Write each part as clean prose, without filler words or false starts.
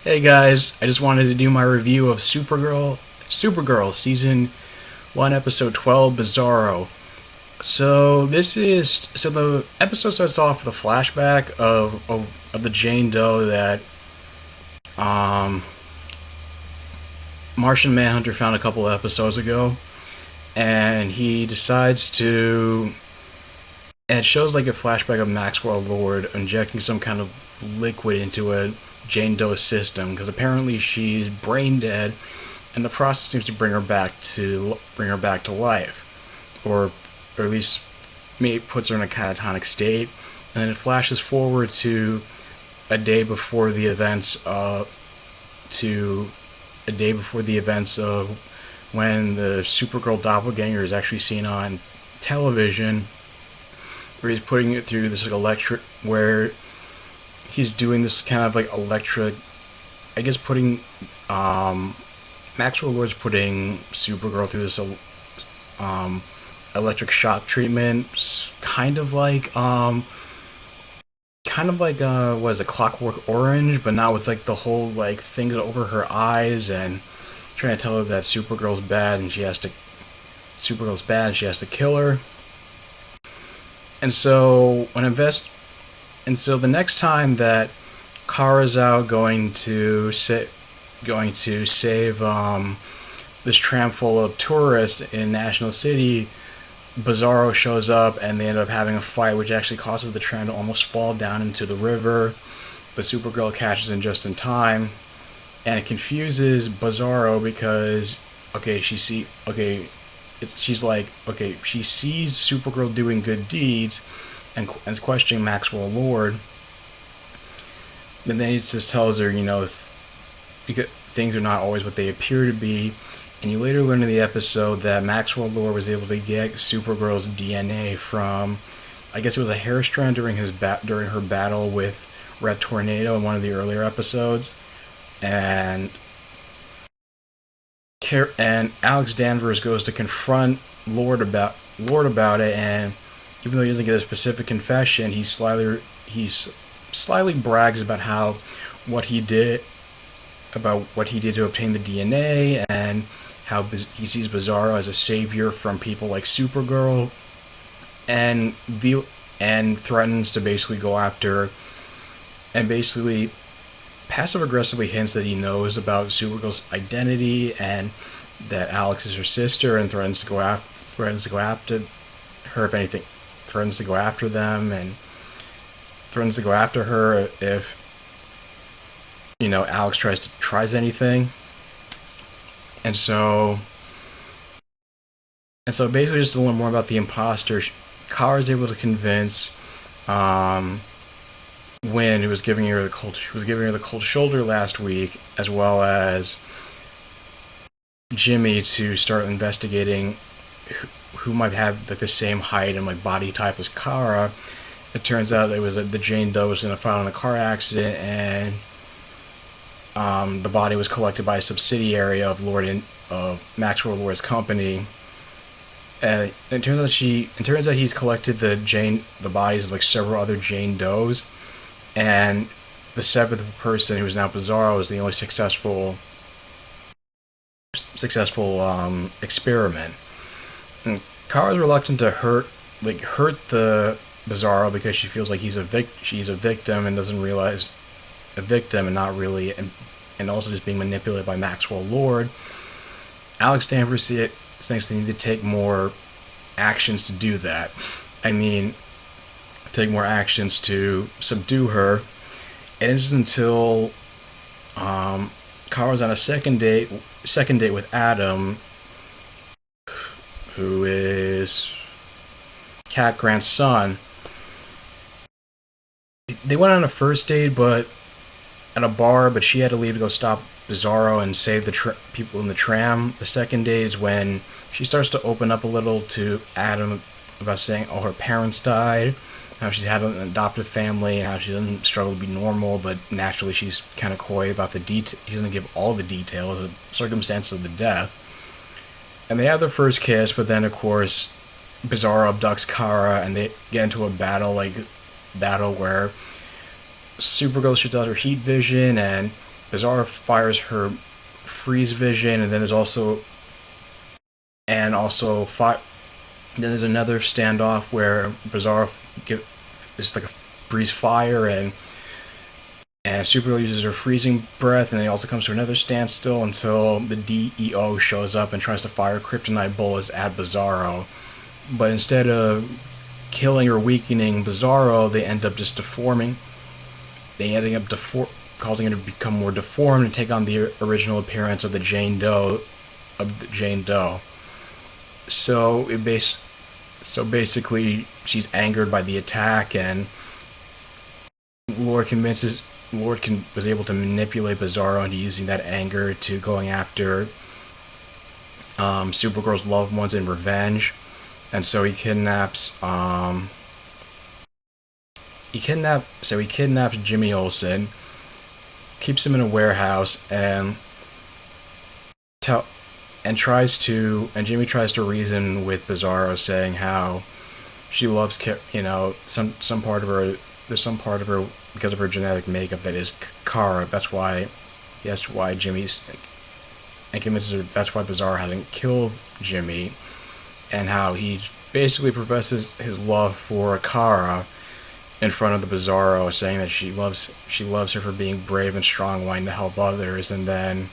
Hey guys, I just wanted to do my review of Supergirl Season 1, Episode 12, Bizarro. So the episode starts off with a flashback of the Jane Doe that um, Martian Manhunter found a couple of episodes ago, and he decides to. And it shows like a flashback of Maxwell Lord injecting some kind of liquid into a Jane Doe system because apparently she's brain dead, and the process seems to bring her back to life, or at least maybe puts her in a catatonic state. And then it flashes forward to a day before the events to a day before the events of when the Supergirl doppelganger is actually seen on television, where he's putting it through this like electric, where he's doing this kind of like electric, I guess putting Maxwell Lord's putting Supergirl through this electric shock treatment, what is it, Clockwork Orange, but not with like the whole like thing over her eyes and trying to tell her that Supergirl's bad and she has to kill her. And so the next time that Kara's out going to save this tram full of tourists in National City, Bizarro shows up and they end up having a fight, which actually causes the tram to almost fall down into the river. But Supergirl catches him just in time, and it confuses Bizarro because she sees Supergirl doing good deeds and is questioning Maxwell Lord. And then he just tells her, things are not always what they appear to be. And you later learn in the episode that Maxwell Lord was able to get Supergirl's DNA from, I guess it was a hair strand during her battle with Red Tornado in one of the earlier episodes. And Alex Danvers goes to confront Lord about it, and even though he doesn't get a specific confession, he slyly brags about what he did to obtain the DNA, and how he sees Bizarro as a savior from people like Supergirl, and threatens to basically go after, and basically passive aggressively hints that he knows about Supergirl's identity and that Alex is her sister, and threatens to go after her if anything, threatens to go after them, and threatens to go after her if Alex tries anything. And so basically, just to learn more about the imposter, Kara is able to convince Wynn, who was giving her the cold shoulder last week, as well as Jimmy, to start investigating who might have like the same height and like body type as Kara. It turns out it was the Jane Doe was found in a car accident, and the body was collected by a subsidiary of Maxwell Lord's company. And it turns out he's collected the bodies of like several other Jane Does, and the seventh person, who is now Bizarro, is the only successful experiment. And Kara's reluctant to hurt the Bizarro because she feels like she's a victim and doesn't realize a victim, and not really, and also just being manipulated by Maxwell Lord. Alex Danvers thinks they need to take more actions to do that. I mean, take more actions to subdue her. And it isn't until Kara's on a second date with Adam, who is Cat Grant's son. They went on a first date, but at a bar, but she had to leave to go stop Bizarro and save the people in the tram. The second date is when she starts to open up a little to Adam about saying, her parents died, how she's had an adoptive family, and how she doesn't struggle to be normal, but naturally she's kind of coy about the detail. She doesn't give all the details, the circumstances of the death. And they have their first kiss, but then of course Bizarro abducts Kara, and they get into a battle where Supergirl shoots out her heat vision, and Bizarro fires her freeze vision, and then there's also fire. Then there's another standoff where Bizarro it's like a breeze fire, and Supergirl uses her freezing breath, and it also comes to another standstill until the DEO shows up and tries to fire kryptonite bullets at Bizarro. But instead of killing or weakening Bizarro, they end up just deforming. They ending up causing her to become more deformed and take on the original appearance of the Jane Doe. So basically, she's angered by the attack, and Lord was able to manipulate Bizarro into using that anger to going after Supergirl's loved ones in revenge, and so he kidnaps Jimmy Olsen, keeps him in a warehouse, and Jimmy tries to reason with Bizarro, saying how she loves some part of her. There's some part of her, because of her genetic makeup, that is Kara. That's why Jimmy's, and convinces her that's why Bizarro hasn't killed Jimmy, and how he basically professes his love for Kara in front of the Bizarro, saying that she loves her for being brave and strong, wanting to help others, and then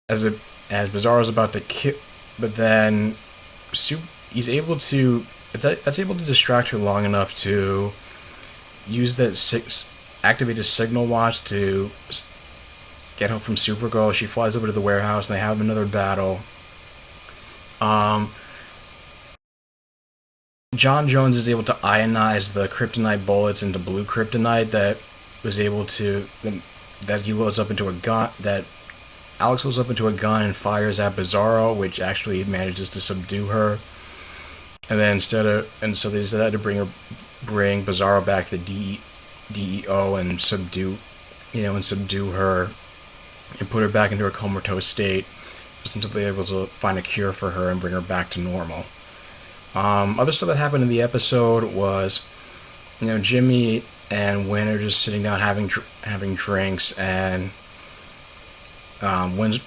as Bizarro's about to kill, but then he's able to that's able to distract her long enough to activate a signal watch to get help from Supergirl. She flies over to the warehouse, and they have another battle. John Jones is able to ionize the kryptonite bullets into blue kryptonite that he loads up into a gun, that Alex loads up into a gun and fires at Bizarro, which actually manages to subdue her. And then so they decided to bring Bizarro back to the DEO and subdue her and put her back into her comatose state, just until they were able to find a cure for her and bring her back to normal. Other stuff that happened in the episode was, Jimmy and Wynn are just sitting down having drinks, and Wynn's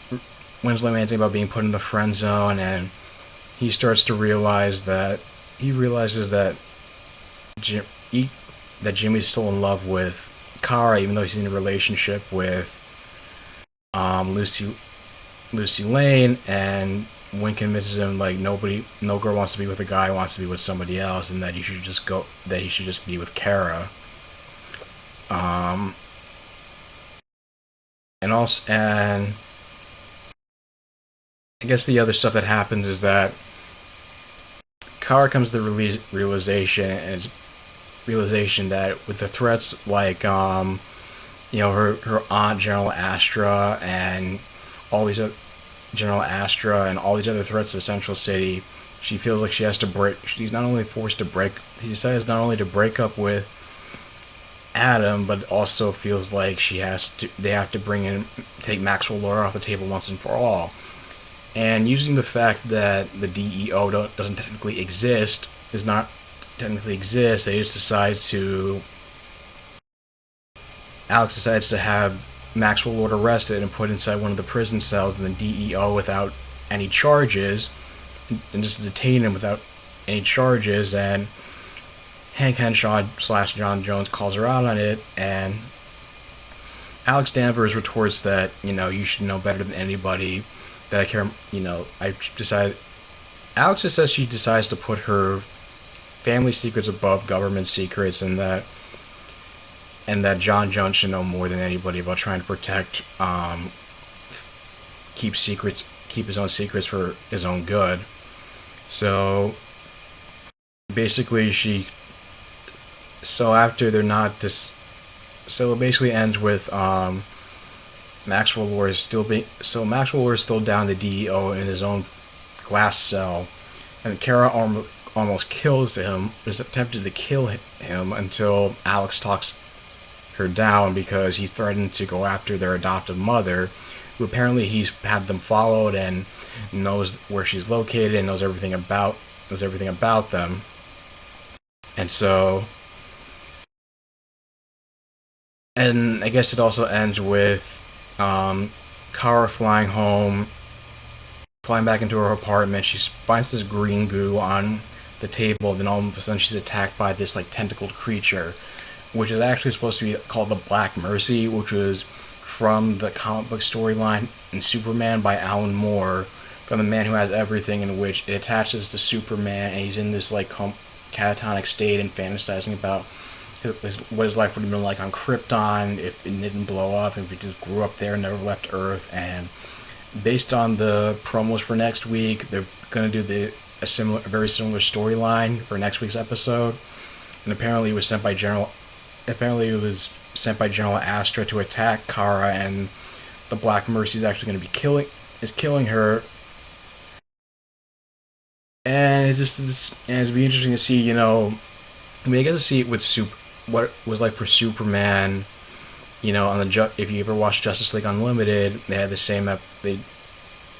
lamenting about being put in the friend zone, and he starts to realize that Jimmy's still in love with Kara, even though he's in a relationship with Lucy Lane, and Wynn convinces him no girl wants to be with a guy, wants to be with somebody else, and that he should just be with Kara. And I guess the other stuff that happens is that Kara comes to the realization that with the threats like her aunt General Astra and all these other threats to Central City, she feels like she decides not only to break up with Adam, but also feels like they have to take Maxwell Lord off the table once and for all. And using the fact that the DEO doesn't technically exist, they just Alex decides to have Maxwell Lord arrested and put inside one of the prison cells in the DEO without any charges, and just detain him without any charges, and Hank Henshaw / John Jones calls her out on it, and Alex Danvers retorts that, you should know better than anybody, that I care, Alex just says she decides to put her family secrets above government secrets, and that John Jones should know more than anybody about trying to protect, keep his own secrets for his own good. So basically after they're not so it basically ends with Maxwell Lord is still down the DEO in his own glass cell, and Kara almost kills him, is attempted to kill him until Alex talks her down, because he threatened to go after their adoptive mother, who apparently he's had them followed and knows where she's located and knows everything about them. And so And I guess it also ends with Kara flying home, flying back into her apartment. She finds this green goo on the table. Then all of a sudden, she's attacked by this like tentacled creature, which is actually supposed to be called the Black Mercy, which was from the comic book storyline in Superman by Alan Moore, from the Man Who Has Everything, in which it attaches to Superman, and he's in this like catatonic state and fantasizing about what his life would have been like on Krypton if it didn't blow up, if he just grew up there and never left Earth. And based on the promos for next week, they're gonna do a very similar storyline for next week's episode. And apparently it was sent by General Astra to attack Kara, and the Black Mercy is actually going to be killing her. And it'd be interesting to see, I mean, I get to see it with what it was like for Superman. On if you ever watched Justice League Unlimited, they had they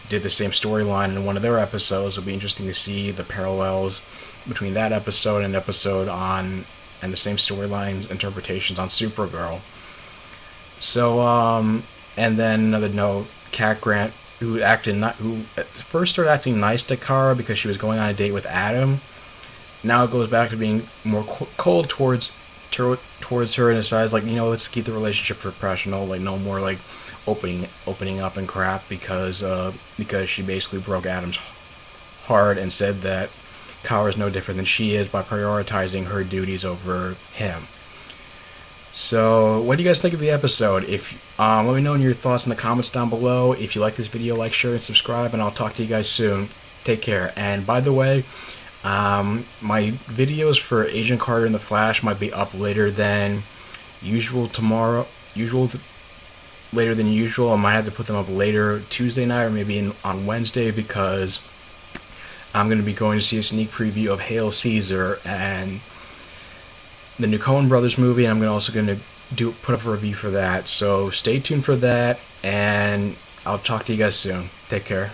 did the same storyline in one of their episodes. It'll be interesting to see the parallels between that episode and and the same storyline interpretations on Supergirl. So, and then another note, Cat Grant, who first started acting nice to Kara because she was going on a date with Adam. Now it goes back to being more cold towards her, and decides like, let's keep the relationship professional, like no more like opening up and crap, because she basically broke Adam's heart and said that Kara is no different than she is by prioritizing her duties over him. So, what do you guys think of the episode? If let me know your thoughts in the comments down below. If you like this video, like, share, and subscribe, and I'll talk to you guys soon. Take care. And by the way, my videos for Agent Carter and the Flash might be up later than usual tomorrow. Later than usual. I might have to put them up later Tuesday night or maybe on Wednesday, because I'm going to be going to see a sneak preview of Hail Caesar and the new Coen Brothers movie. I'm also going to put up a review for that. So stay tuned for that, and I'll talk to you guys soon. Take care.